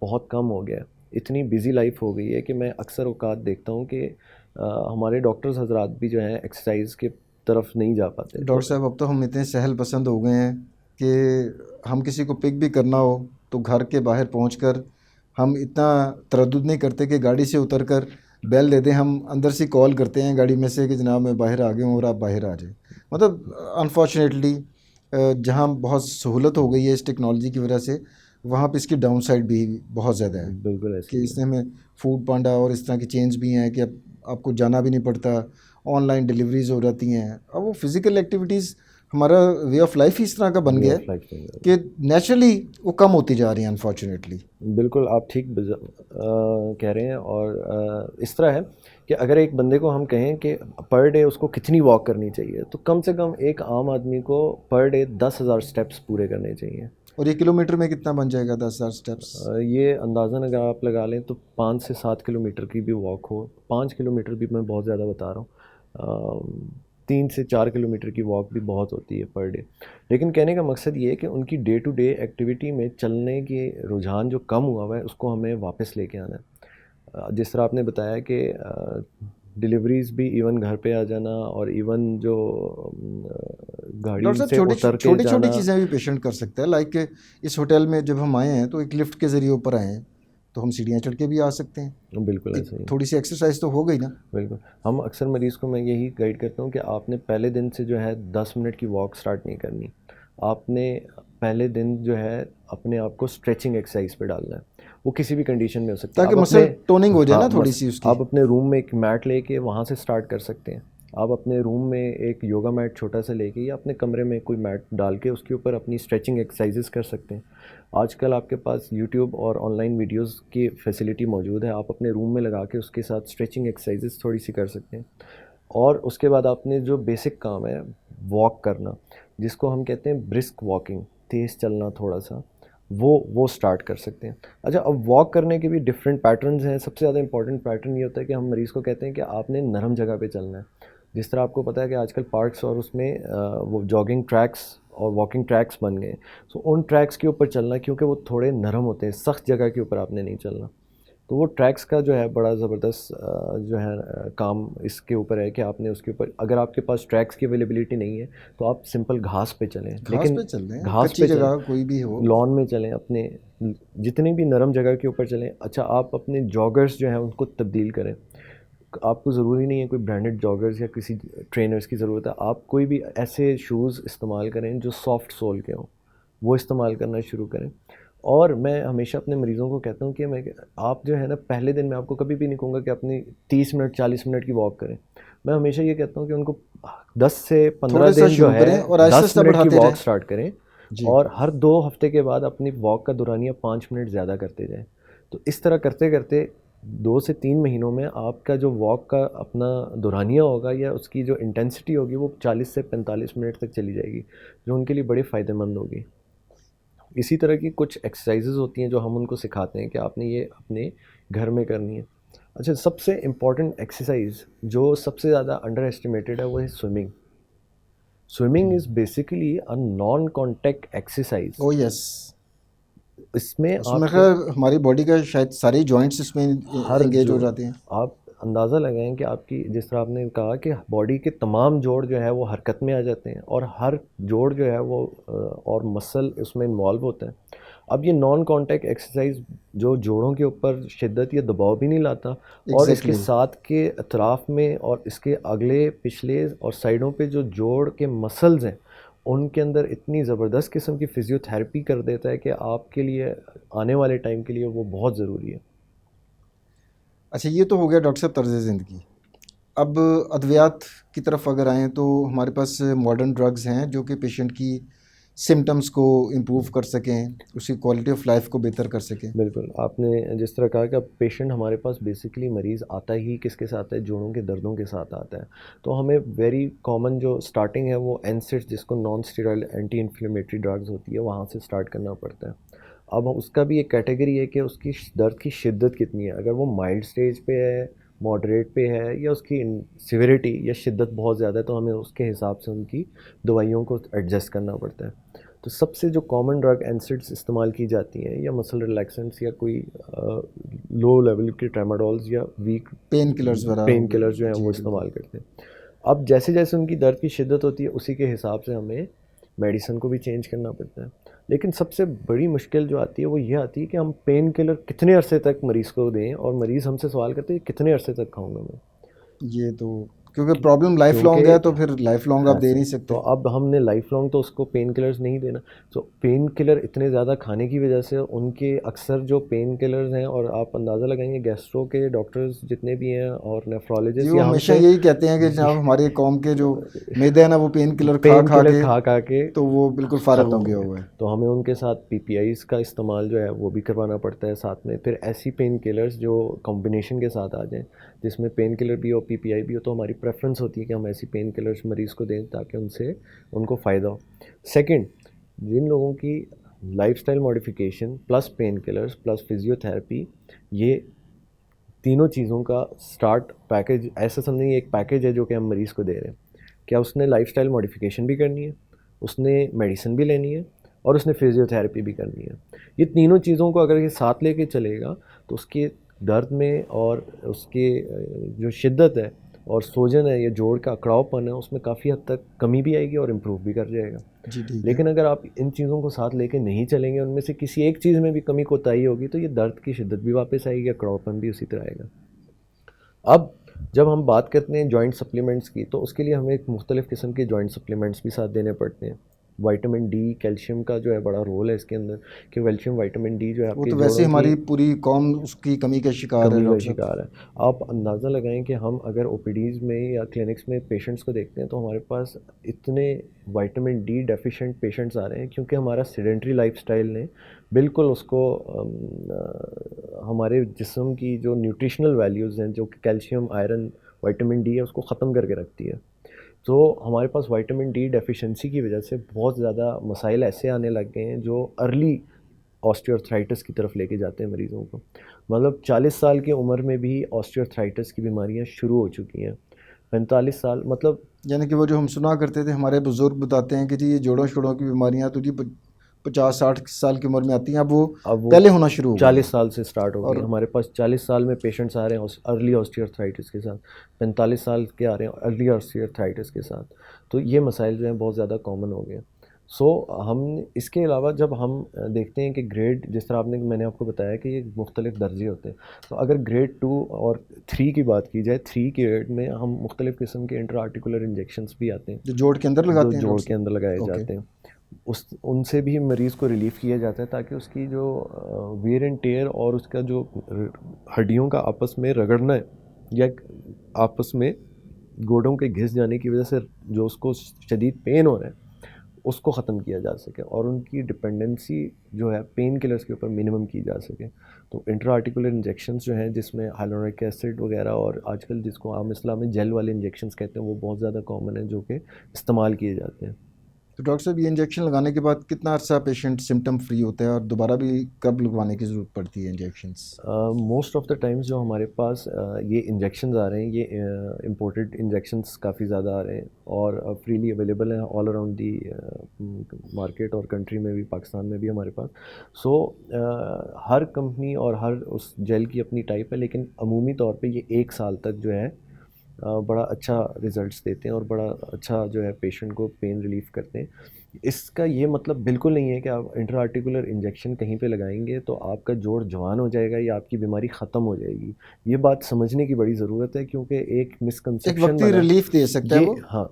Speaker 2: بہت کم ہو گیا ہے. اتنی بیزی لائف ہو گئی ہے کہ میں اکثر اوقات دیکھتا ہوں کہ ہمارے ڈاکٹرز حضرات بھی جو ہیں ایکسرسائز کے طرف نہیں جا پاتے.
Speaker 1: ڈاکٹر صاحب اب تو ہم اتنے سہل پسند ہو گئے ہیں کہ ہم کسی کو پک بھی کرنا ہو تو گھر کے باہر پہنچ کر ہم اتنا تردد نہیں کرتے کہ گاڑی سے اتر کر بیل دے دیں. ہم اندر سے کال کرتے ہیں گاڑی میں سے کہ جناب میں باہر آ گیا ہوں اور آپ باہر آ جائیں. مطلب انفارچونیٹلی جہاں بہت سہولت ہو گئی ہے اس ٹیکنالوجی کی وجہ سے, وہاں پہ اس کی ڈاؤن سائڈ بھی بہت زیادہ ہے.
Speaker 2: بالکل ایسے
Speaker 1: کہ اس نے ہمیں فوڈ پانڈا اور اس طرح کی چینج بھی ہیں کہ اب آپ کو جانا بھی نہیں پڑتا, آن لائن ڈلیوریز ہو جاتی ہیں. اب وہ فزیکل ایکٹیویٹیز ہمارا وے آف لائف ہی اس طرح کا بن گیا ہے کہ نیچرلی وہ کم ہوتی جا رہی ہیں انفارچونیٹلی.
Speaker 2: بالکل آپ ٹھیک کہہ رہے ہیں. اور اس طرح ہے کہ اگر ایک بندے کو ہم کہیں کہ پر ڈے اس کو کتنی واک کرنی چاہیے, تو کم سے کم ایک عام آدمی کو پر ڈے 10,000 اسٹیپس پورے کرنے چاہیے.
Speaker 1: اور یہ کلو میٹر میں کتنا بن جائے گا 10,000 اسٹیپس؟
Speaker 2: یہ اندازاً اگر آپ لگا لیں تو 5 سے 7 کلو میٹر کی بھی واک ہو, 5 کلو میٹر بھی میں بہت زیادہ بتا رہا ہوں, 3 سے 4 کلو میٹر کی واک بھی بہت ہوتی ہے پر ڈے. لیکن کہنے کا مقصد یہ ہے کہ ان کی ڈے ٹو ڈے ایکٹیویٹی میں چلنے کی رجحان جو کم ہوا ہوا ہے اس کو ہمیں واپس لے کے آنا ہے. جس طرح آپ نے بتایا کہ ڈلیوریز بھی ایون گھر پہ آ جانا, اور ایون جو گاڑی سے اتر کے
Speaker 1: چھوٹی
Speaker 2: جانا,
Speaker 1: چیزیں بھی پیشنٹ کر سکتا ہے. لائک اس ہوٹل میں جب ہم آئے ہیں تو ایک لفٹ کے ذریعے اوپر آئے ہیں تو ہم سیڑھیاں چڑھ کے بھی آ سکتے ہیں.
Speaker 2: بالکل ایسے ہی,
Speaker 1: تھوڑی سی ایکسرسائز تو ہو گئی نا.
Speaker 2: بالکل. ہم اکثر مریض کو میں یہی گائیڈ کرتا ہوں کہ آپ نے پہلے دن سے جو ہے 10 منٹ کی واک سٹارٹ نہیں کرنی. آپ نے پہلے دن جو ہے اپنے آپ کو اسٹریچنگ ایکسرسائز پہ ڈالنا ہے. وہ کسی بھی کنڈیشن میں ہو سکتا ہے,
Speaker 1: تاکہ مسل ٹوننگ ہو جائے نا تھوڑی سی اس کی.
Speaker 2: آپ اپنے روم میں ایک میٹ لے کے وہاں سے سٹارٹ کر سکتے ہیں. آپ اپنے روم میں ایک یوگا میٹ چھوٹا سا لے کے یا اپنے کمرے میں کوئی میٹ ڈال کے اس کے اوپر اپنی اسٹریچنگ ایکسرسائزز کر سکتے ہیں. آج کل آپ کے پاس یوٹیوب اور آن لائن ویڈیوز کی فیسلٹی موجود ہے, آپ اپنے روم میں لگا کے اس کے ساتھ اسٹریچنگ ایکسرسائزز تھوڑی سی کر سکتے ہیں. اور اس کے بعد آپ نے جو بیسک کام ہے واک کرنا, جس کو ہم کہتے ہیں برسک واکنگ, تیز چلنا تھوڑا سا, وہ سٹارٹ کر سکتے ہیں. اچھا, اب واک کرنے کے بھی ڈفرینٹ پیٹرنز ہیں. سب سے زیادہ امپورٹنٹ پیٹرن یہ ہوتا ہے کہ ہم مریض کو کہتے ہیں کہ آپ نے نرم جگہ پہ چلنا ہے. جس طرح آپ کو پتہ ہے کہ آج کل پارکس اور اس میں وہ جاگنگ ٹریکس اور واکنگ ٹریکس بن گئے, سو ان ٹریکس کے اوپر چلنا, کیونکہ وہ تھوڑے نرم ہوتے ہیں. سخت جگہ کے اوپر آپ نے نہیں چلنا. تو وہ ٹریکس کا جو ہے بڑا زبردست جو ہے کام اس کے اوپر ہے کہ آپ نے اس کے اوپر, اگر آپ کے پاس ٹریکس کی اویلیبلٹی نہیں ہے تو آپ سمپل گھاس پہ چلیں. لیکن گھاس پہ
Speaker 1: جگہ کوئی بھی ہو,
Speaker 2: لان میں چلیں, اپنے جتنی بھی نرم جگہ کے اوپر چلیں. اچھا, آپ اپنے جاگرز جو ہیں ان کو تبدیل کریں. آپ کو ضروری نہیں ہے کوئی برانڈڈ جاگرز یا کسی ٹرینرز کی ضرورت ہے. آپ کوئی بھی ایسے شوز استعمال کریں جو سافٹ سول کے ہوں, وہ استعمال کرنا شروع کریں. اور میں ہمیشہ اپنے مریضوں کو کہتا ہوں کہ آپ جو ہے نا, پہلے دن میں آپ کو کبھی بھی نہیں کہوں گا کہ اپنی 30 منٹ 40 منٹ کی واک کریں. میں ہمیشہ یہ کہتا ہوں کہ ان کو 10 سے 15 دن جو ہے 10 منٹ کی واک سٹارٹ کریں, اور ہر 2 ہفتے کے بعد اپنی واک کا دورانیہ 5 منٹ زیادہ کرتے جائیں. تو اس طرح کرتے کرتے 2 سے 3 مہینوں میں آپ کا جو واک کا اپنا دورانیہ ہوگا یا اس کی جو انٹینسٹی ہوگی وہ 40 سے 45 منٹ تک چلی جائے گی, جو ان کے لیے بڑی فائدہ مند ہوگی. اسی طرح کی کچھ ایکسرسائزز ہوتی ہیں جو ہم ان کو سکھاتے ہیں کہ آپ نے یہ اپنے گھر میں کرنی ہے. اچھا, سب سے امپورٹنٹ ایکسرسائز جو سب سے زیادہ انڈر ایسٹیمیٹڈ ہے وہ ہے swimming. Swimming is basically a non contact exercise.
Speaker 1: Oh yes,
Speaker 2: اس میں
Speaker 1: ہماری باڈی کا شاید سارے جوائنٹس اس میں انگیج ہو جاتے ہیں.
Speaker 2: آپ اندازہ لگائیں کہ آپ کی, جس طرح آپ نے کہا کہ باڈی کے تمام جوڑ جو ہے وہ حرکت میں آ جاتے ہیں, اور ہر جوڑ جو ہے وہ اور مسل اس میں انوالو ہوتا ہے. اب یہ نان کانٹیکٹ ایکسرسائز جو جوڑوں کے اوپر شدت یا دباؤ بھی نہیں لاتا, اور اس کے ساتھ کے اطراف میں اور اس کے اگلے پچھلے اور سائڈوں پہ جو جوڑ کے مسلز ہیں ان کے اندر اتنی زبردست قسم کی فزیو تھراپی کر دیتا ہے کہ آپ کے لیے آنے والے ٹائم کے لیے وہ بہت ضروری ہے.
Speaker 1: اچھا, یہ تو ہو گیا ڈاکٹر صاحب طرز زندگی. اب ادویات کی طرف اگر آئیں تو ہمارے پاس ماڈرن ڈرگز ہیں جو کہ پیشنٹ کی سمٹمز کو امپروو کر سکیں, اس کی کوالٹی آف لائف کو بہتر کر سکیں.
Speaker 2: بالکل, آپ نے جس طرح کہا کہ اب پیشنٹ ہمارے پاس بیسیکلی مریض آتا ہی کس کے ساتھ ہے, جوڑوں کے دردوں کے ساتھ آتا ہے. تو ہمیں ویری کامن جو سٹارٹنگ ہے وہ NSAIDs, جس کو non steroid anti inflammatory drugs ہوتی ہے, وہاں سے سٹارٹ کرنا پڑتا ہے. اب اس کا بھی ایک کیٹیگری ہے کہ اس کی درد کی شدت کتنی ہے. اگر وہ مائلڈ سٹیج پہ ہے, ماڈریٹ پہ ہے یا اس کی سیویریٹی یا شدت بہت زیادہ ہے تو ہمیں اس کے حساب سے ان کی دوائیوں کو ایڈجسٹ کرنا پڑتا ہے. تو سب سے جو کامن ڈرگ NSAIDs استعمال کی جاتی ہیں یا مسل ریلیکسنٹس یا کوئی لو لیول کے ٹریماڈولز یا ویک
Speaker 1: پین کلرز وغیرہ
Speaker 2: پین کلرز جو ہیں وہ استعمال کرتے ہیں. اب جیسے جیسے ان کی درد کی شدت ہوتی ہے اسی کے حساب سے ہمیں میڈیسن کو بھی چینج کرنا پڑتا ہے. لیکن سب سے بڑی مشکل جو آتی ہے وہ یہ آتی ہے کہ ہم پین کلر کتنے عرصے تک مریض کو دیں, اور مریض ہم سے سوال کرتے ہیں کتنے عرصے تک کھاؤں گا میں.
Speaker 1: یہ تو کیونکہ پرابلم لائف لانگ ہے تو پھر لائف لانگ آپ دے نہیں سکتے.
Speaker 2: تو اب ہم نے لائف لانگ تو اس کو پین کلرز نہیں دینا. تو پین کلر اتنے زیادہ کھانے کی وجہ سے ان کے اکثر جو پین کلرز ہیں, اور آپ اندازہ لگائیں گے گیسٹرو کے ڈاکٹرز جتنے بھی ہیں اور نیفرولوجسٹ,
Speaker 1: وہ ہمیشہ یہی کہتے ہیں کہ جناب ہمارے قوم کے جو معدہ ہے نا وہ پین کلر کھا کے تو وہ بالکل فارغ ہو گیا ہوا ہے.
Speaker 2: تو ہمیں ان کے ساتھ PPIs کا استعمال جو ہے وہ بھی کروانا پڑتا ہے ساتھ میں. پھر ایسی پین کلرز جو کمبینیشن کے ساتھ آ جائیں جس میں پین کلر بھی ہو PPI بھی ہو, تو ہماری پریفرنس ہوتی ہے کہ ہم ایسی پین کلرز مریض کو دیں تاکہ ان کو فائدہ ہو. سیکنڈ, جن لوگوں کی lifestyle modification plus pain killers plus physiotherapy, یہ تینوں چیزوں کا اسٹارٹ پیکج ایسا سمجھیں ایک پیکج ہے جو کہ ہم مریض کو دے رہے ہیں. کیا اس نے لائف اسٹائل ماڈیفیکیشن بھی کرنی ہے, اس نے میڈیسن بھی لینی ہے, اور اس نے فزیو تھراپی بھی کرنی ہے. یہ تینوں چیزوں کو اگر یہ ساتھ لے کے چلے گا تو اس کے درد میں اور اس کے جو شدت ہے اور سوجن ہے یا جوڑ کا اکڑاؤ پن ہے اس میں کافی حد تک کمی بھی آئے گی اور امپروو بھی کر جائے گا. لیکن اگر آپ ان چیزوں کو ساتھ لے کے نہیں چلیں گے, ان میں سے کسی ایک چیز میں بھی کمی کوتاہی ہوگی تو یہ درد کی شدت بھی واپس آئے گی, اکڑاؤ پن بھی اسی طرح آئے گا. اب جب ہم بات کرتے ہیں جوائنٹ سپلیمنٹس کی تو اس کے لیے ہمیں ایک مختلف قسم کے جوائنٹ سپلیمنٹس بھی ساتھ دینے پڑتے ہیں. وائٹامن ڈی, کیلشیم کا جو ہے بڑا رول ہے اس کے اندر کہ کیلشیم وائٹامن ڈی جو ہے
Speaker 1: وہ تو ویسے ہماری پوری قوم اس کی کمی کا شکار
Speaker 2: ہے. آپ اندازہ لگائیں کہ ہم اگر OPDs میں یا کلینکس میں پیشنٹس کو دیکھتے ہیں تو ہمارے پاس اتنے وائٹامن ڈی ڈیفیشینٹ پیشنٹس آ رہے ہیں کیونکہ ہمارا سیڈنٹری لائف سٹائل نے بالکل اس کو ہمارے جسم کی جو نیوٹریشنل ویلیوز ہیں جو کہ کیلشیم, آئرن, وائٹامن ڈی ہے اس کو ختم کر کے رکھتی ہے. تو ہمارے پاس وائٹامن ڈی ڈیفیشنسی کی وجہ سے بہت زیادہ مسائل ایسے آنے لگ گئے ہیں جو ارلی آسٹیوارتھرائٹس کی طرف لے کے جاتے ہیں مریضوں کو. مطلب 40 سال کی عمر میں بھی آسٹیوارتھرائٹس کی بیماریاں شروع ہو چکی ہیں. 45 سال مطلب
Speaker 1: یعنی کہ وہ جو ہم سنا کرتے تھے ہمارے بزرگ بتاتے ہیں کہ جی یہ جوڑوں شوڑوں کی بیماریاں تو جی 50-60 سال کی عمر میں آتی ہیں, اب وہ پہلے ہونا شروع ہو
Speaker 2: 40 سال سے سٹارٹ ہو گئی. ہمارے پاس 40 سال میں پیشنٹس آ رہے ہیں ارلی آسٹیوارتھرائٹس کے ساتھ, 45 سال کے آ رہے ہیں ارلی آسٹیوارتھرائٹس کے ساتھ. تو یہ مسائل جو ہیں بہت زیادہ کامن ہو گئے ہیں. سو ہم اس کے علاوہ جب ہم دیکھتے ہیں کہ گریڈ, جس طرح میں نے آپ کو بتایا کہ یہ مختلف درجے ہوتے ہیں, تو اگر گریڈ 2 اور 3 کی بات کی جائے, 3 کے گریڈ میں ہم مختلف قسم کے انٹرا آرٹیکولر انجیکشنس بھی آتے ہیں
Speaker 1: جو جوڑ کے اندر لگاتے ہیں,
Speaker 2: جوڑ کے اندر لگائے جاتے ہیں. ان سے بھی مریض کو ریلیف کیا جاتا ہے تاکہ اس کی جو ویئر اینڈ ٹیئر اور اس کا جو ہڈیوں کا آپس میں رگڑنا ہے یا آپس میں گوڑوں کے گھس جانے کی وجہ سے جو اس کو شدید پین ہو رہا ہے اس کو ختم کیا جا سکے اور ان کی ڈپینڈنسی جو ہے پین کلرز کے اوپر منیمم کی جا سکے. تو انٹرا آرٹیکولر انجیکشنز جو ہیں جس میں ہائلورونک ایسڈ وغیرہ اور آج کل جس کو عام اصطلاح میں جیل والے انجیکشنز کہتے ہیں وہ بہت زیادہ کامن ہیں جو کہ استعمال کیے جاتے ہیں.
Speaker 1: تو ڈاکٹر صاحب یہ انجیکشن لگانے کے بعد کتنا عرصہ پیشنٹ سمٹم فری ہوتا ہے اور دوبارہ بھی کب لگوانے کی ضرورت پڑتی ہے injections?
Speaker 2: Most of the times جو ہمارے پاس یہ انجیکشنز آ رہے ہیں یہ امپورٹڈ انجیکشنز کافی زیادہ آ رہے ہیں اور فریلی اویلیبل ہیں آل اراؤنڈ دی مارکیٹ اور کنٹری میں بھی, پاکستان میں بھی ہمارے پاس. سو ہر کمپنی اور ہر اس جیل کی اپنی ٹائپ ہے, لیکن عمومی طور پہ یہ 1 سال تک جو ہے بڑا اچھا ریزلٹس دیتے ہیں اور بڑا اچھا جو ہے پیشنٹ کو پین ریلیف کرتے ہیں. اس کا یہ مطلب بالکل نہیں ہے کہ آپ انٹرا آرٹیکولر انجیکشن کہیں پہ لگائیں گے تو آپ کا جوڑ جوان ہو جائے گا یا آپ کی بیماری ختم ہو جائے گی. یہ بات سمجھنے کی بڑی ضرورت ہے کیونکہ ایک مسکنسیپشن
Speaker 1: ریلیف دے سکتا ہے وہ.
Speaker 2: ہاں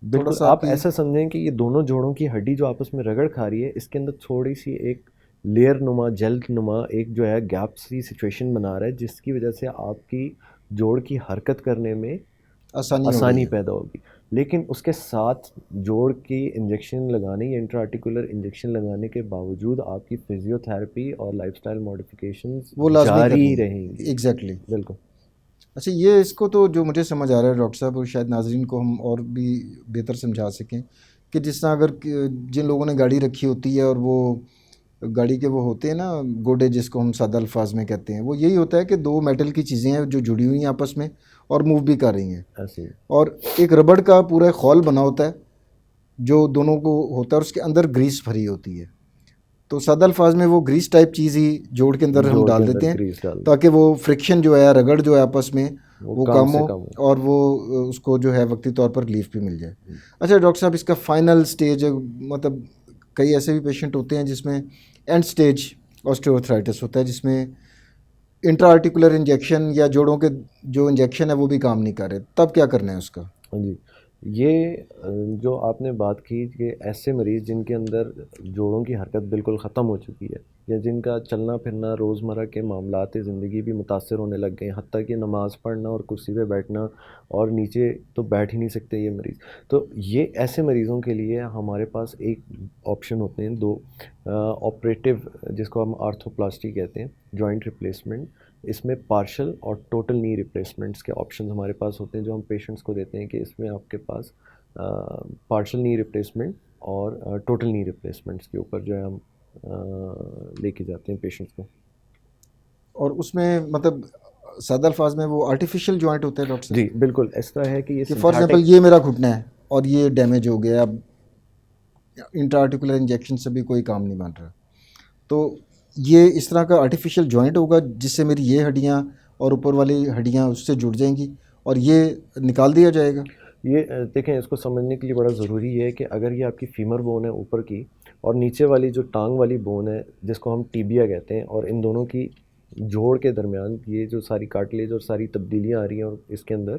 Speaker 2: بالکل, آپ ایسا سمجھیں کہ یہ دونوں جوڑوں کی ہڈی جو آپس میں رگڑ کھا رہی ہے اس کے اندر تھوڑی سی ایک لیئر نما, جیل نما ایک جو ہے گیپ سی سچویشن بنا رہا ہے جس کی وجہ سے آپ کی جوڑ کی حرکت کرنے میں آسانی پیدا ہوگی. لیکن اس کے ساتھ جوڑ کی انجیکشن لگانے یا انٹرا آرٹیکولر انجیکشن لگانے کے باوجود آپ کی فزیو تھراپی اور لائف سٹائل ماڈیفیکیشنز جاری رہیں گی.
Speaker 1: ایگزیکٹلی,
Speaker 2: بالکل.
Speaker 1: اچھا, یہ اس کو تو جو مجھے سمجھ آ رہا ہے ڈاکٹر صاحب اور شاید ناظرین کو ہم اور بھی بہتر سمجھا سکیں کہ جس طرح اگر جن لوگوں نے گاڑی رکھی ہوتی ہے اور وہ گاڑی کے وہ ہوتے ہیں نا گوڈے جس کو ہم سادہ الفاظ میں کہتے ہیں, وہ یہی ہوتا ہے کہ دو میٹل کی چیزیں ہیں جو جڑی ہوئی ہیں آپس میں اور موو بھی کر رہی ہیں,
Speaker 2: ایسے
Speaker 1: اور ایک ربڑ کا پورا خول بنا ہوتا ہے جو دونوں کو ہوتا ہے, اور اس کے اندر گریس بھری ہوتی ہے. تو سادہ الفاظ میں وہ گریس ٹائپ چیز ہی جوڑ کے اندر ہم
Speaker 2: جوڑ کے
Speaker 1: ڈال
Speaker 2: اندر
Speaker 1: دیتے ہیں
Speaker 2: گریس ڈال
Speaker 1: تاکہ وہ فرکشن جو ہے, رگڑ جو ہے آپس میں وہ
Speaker 2: کم
Speaker 1: کم
Speaker 2: سے
Speaker 1: ہو
Speaker 2: کم ہو.
Speaker 1: اور وہ اس کو جو ہے وقتی طور پر ریلیف بھی مل جائے. اچھا ڈاکٹر صاحب, اس کا فائنل سٹیج مطلب کئی ایسے بھی پیشنٹ ہوتے ہیں جس میں اینڈ سٹیج آسٹیوآرتھرائٹس ہوتا ہے جس میں انٹرا آرٹیکولر انجیکشن یا جوڑوں کے جو انجیکشن ہے وہ بھی کام نہیں کر رہے, تب کیا کرنا ہے اس کا؟
Speaker 2: جی, یہ جو آپ نے بات کی کہ ایسے مریض جن کے اندر جوڑوں کی حرکت بالکل ختم ہو چکی ہے یا جن کا چلنا پھرنا روزمرہ کے معاملات زندگی بھی متاثر ہونے لگ گئے ہیں, حتیٰ کہ نماز پڑھنا اور کرسی پہ بیٹھنا اور نیچے تو بیٹھ ہی نہیں سکتے یہ مریض. تو یہ ایسے مریضوں کے لیے ہمارے پاس ایک آپشن ہوتے ہیں, دو آپریٹو جس کو ہم آرتھوپلاسٹی کہتے ہیں, جوائنٹ ریپلیسمنٹ. اس میں پارشل اور ٹوٹل نی ریپلیسمنٹس کے آپشنز ہمارے پاس ہوتے ہیں جو ہم پیشنٹس کو دیتے ہیں کہ اس میں آپ کے پاس پارشل نی ریپلیسمنٹ اور ٹوٹل نی ریپلیسمنٹس کے اوپر جو ہے ہم لے کے جاتے ہیں پیشنٹس کو.
Speaker 1: اور اس میں مطلب سادہ الفاظ میں وہ آرٹیفیشیل جوائنٹ ہوتا ہے ڈاکٹر صاحب؟
Speaker 2: جی بالکل اس طرح ہے کہ یہ
Speaker 1: فار ایگزامپل یہ میرا گھٹنا ہے اور یہ ڈیمیج ہو گیا, اب انٹرا آرٹیکولر انجیکشن سے بھی کوئی کام نہیں بن رہا, تو یہ اس طرح کا آرٹیفیشیل جوائنٹ ہوگا جس سے میری یہ ہڈیاں اور اوپر والی ہڈیاں اس سے جڑ جائیں گی اور یہ نکال دیا جائے گا؟
Speaker 2: یہ دیکھیں, اس کو سمجھنے کے لیے بڑا ضروری ہے کہ اگر یہ آپ کی فیمر بون ہے اوپر کی اور نیچے والی جو ٹانگ والی بون ہے جس کو ہم ٹیبیا کہتے ہیں, اور ان دونوں کی جوڑ کے درمیان یہ جو ساری کارٹلیج اور ساری تبدیلیاں آ رہی ہیں اور اس کے اندر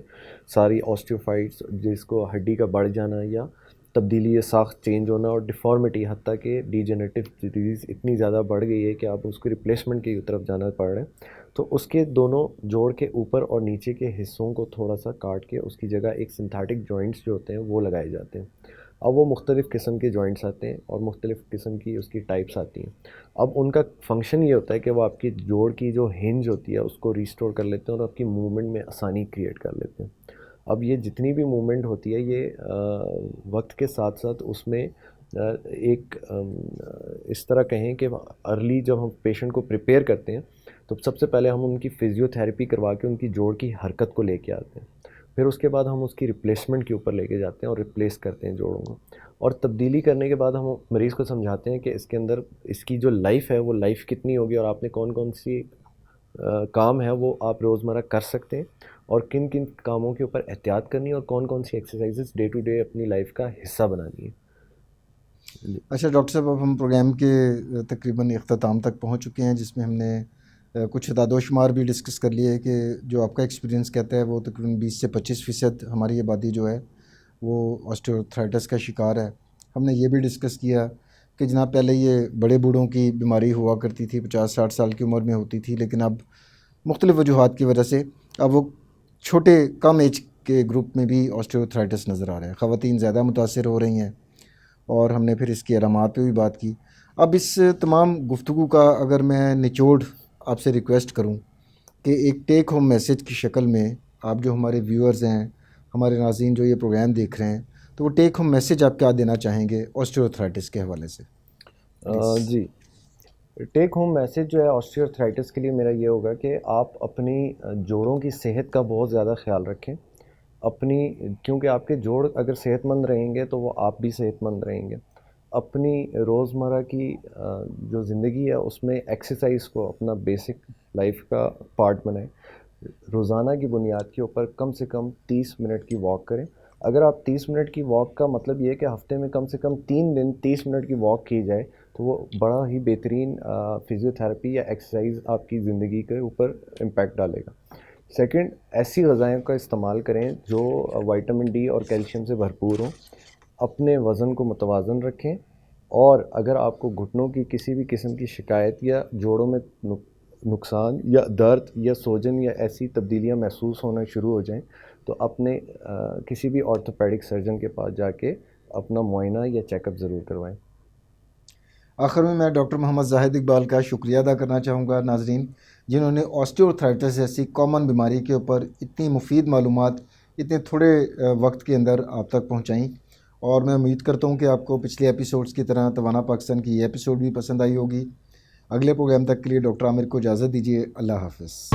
Speaker 2: ساری آسٹیوفائٹس جس کو ہڈی کا بڑھ جانا یا تبدیلی ساخت چینج ہونا اور ڈیفارمیٹی حتیٰ کہ ڈیجنریٹو ڈیزیز اتنی زیادہ بڑھ گئی ہے کہ آپ اس کو ریپلیسمنٹ کی طرف جانا پڑ رہے ہیں, تو اس کے دونوں جوڑ کے اوپر اور نیچے کے حصوں کو تھوڑا سا کاٹ کے اس کی جگہ ایک سنتھیٹک جوائنٹس جو ہوتے ہیں وہ لگائے جاتے ہیں. اب وہ مختلف قسم کے جوائنٹس آتے ہیں اور مختلف قسم کی اس کی ٹائپس آتی ہیں. اب ان کا فنکشن یہ ہوتا ہے کہ وہ آپ کی جوڑ کی جو ہنج ہوتی ہے اس کو ریسٹور کر لیتے ہیں اور آپ کی موومنٹ میں آسانی کریٹ کر لیتے ہیں. اب یہ جتنی بھی موومنٹ ہوتی ہے یہ وقت کے ساتھ ساتھ اس میں ایک اس طرح کہیں کہ ارلی جب ہم پیشنٹ کو پریپیئر کرتے ہیں تو سب سے پہلے ہم ان کی فزیو تھیراپی کروا کے ان کی جوڑ کی حرکت کو لے کے آتے ہیں, پھر اس کے بعد ہم اس کی ریپلیسمنٹ کے اوپر لے کے جاتے ہیں اور ریپلیس کرتے ہیں جوڑوں کو, اور تبدیلی کرنے کے بعد ہم مریض کو سمجھاتے ہیں کہ اس کے اندر اس کی جو لائف ہے وہ لائف کتنی ہوگی اور آپ نے کون کون سی کام ہے وہ آپ روزمرہ کر سکتے ہیں اور کن کن کاموں کے اوپر احتیاط کرنی ہے اور کون کون سی ایکسرسائزز ڈے ٹو ڈے اپنی لائف کا حصہ بنانی ہے.
Speaker 1: اچھا ڈاکٹر صاحب, اب ہم پروگرام کے تقریباً اختتام تک پہنچ چکے ہیں جس میں ہم نے کچھ اعداد و شمار بھی ڈسکس کر لیے کہ جو آپ کا ایکسپیرینس کہتا ہے وہ تقریباً 20 سے 25% ہماری آبادی جو ہے وہ آسٹیوآرتھرائٹس کا شکار ہے. ہم نے یہ بھی ڈسکس کیا کہ جناب پہلے یہ بڑے بوڑھوں کی بیماری ہوا کرتی تھی, 50-60 سال کی عمر میں ہوتی تھی, لیکن اب مختلف وجوہات کی وجہ سے اب وہ چھوٹے کم ایج کے گروپ میں بھی آسٹیوآرتھرائٹس نظر آ رہا ہے. خواتین زیادہ متاثر ہو رہی ہیں اور ہم نے پھر اس کی علامات پہ بھی بات کی. اب اس تمام گفتگو کا اگر میں نچوڑ آپ سے ریکویسٹ کروں کہ ایک ٹیک ہوم میسیج کی شکل میں آپ جو ہمارے ویورز ہیں, ہمارے ناظرین جو یہ پروگرام دیکھ رہے ہیں, تو وہ ٹیک ہوم میسیج آپ کیا دینا چاہیں گے آسٹیوآرتھرائٹس کے حوالے سے؟
Speaker 2: جی, ٹیک ہوم میسیج جو ہے آسٹیوآرتھرائٹس کے لیے میرا یہ ہوگا کہ آپ اپنی جوڑوں کی صحت کا بہت زیادہ خیال رکھیں کیونکہ آپ کے جوڑ اگر صحت مند رہیں گے تو وہ آپ بھی صحت مند رہیں گے. اپنی روزمرہ کی جو زندگی ہے اس میں ایکسرسائز کو اپنا بیسک لائف کا پارٹ بنائیں. روزانہ کی بنیاد کے اوپر کم سے کم 30 منٹ کی واک کریں. اگر آپ 30 منٹ کی واک کا مطلب یہ ہے کہ ہفتے میں کم سے کم 3 دن 30 منٹ کی واک کی جائے تو وہ بڑا ہی بہترین فزیو تھراپی یا ایکسرسائز آپ کی زندگی کے اوپر امپیکٹ ڈالے گا. سیکنڈ, ایسی غذائیں کا استعمال کریں جو وائٹامن ڈی اور کیلشیم سے بھرپور ہوں. اپنے وزن کو متوازن رکھیں, اور اگر آپ کو گھٹنوں کی کسی بھی قسم کی شکایت یا جوڑوں میں نقصان یا درد یا سوجن یا ایسی تبدیلیاں محسوس ہونا شروع ہو جائیں تو اپنے کسی بھی آرتھوپیڈک سرجن کے پاس جا کے اپنا معائنہ یا چیک اپ ضرور کروائیں.
Speaker 1: آخر میں ڈاکٹر محمد زاہد اقبال کا شکریہ ادا کرنا چاہوں گا ناظرین, جنہوں نے آسٹیوآرتھرائٹس جیسی کامن بیماری کے اوپر اتنی مفید معلومات اتنے تھوڑے وقت کے اندر آپ تک پہنچائیں, اور میں امید کرتا ہوں کہ آپ کو پچھلے ایپیسوڈز کی طرح توانا پاکستان کی یہ ایپیسوڈ بھی پسند آئی ہوگی. اگلے پروگرام تک کے لیے ڈاکٹر عامر کو اجازت دیجیے. اللہ حافظ.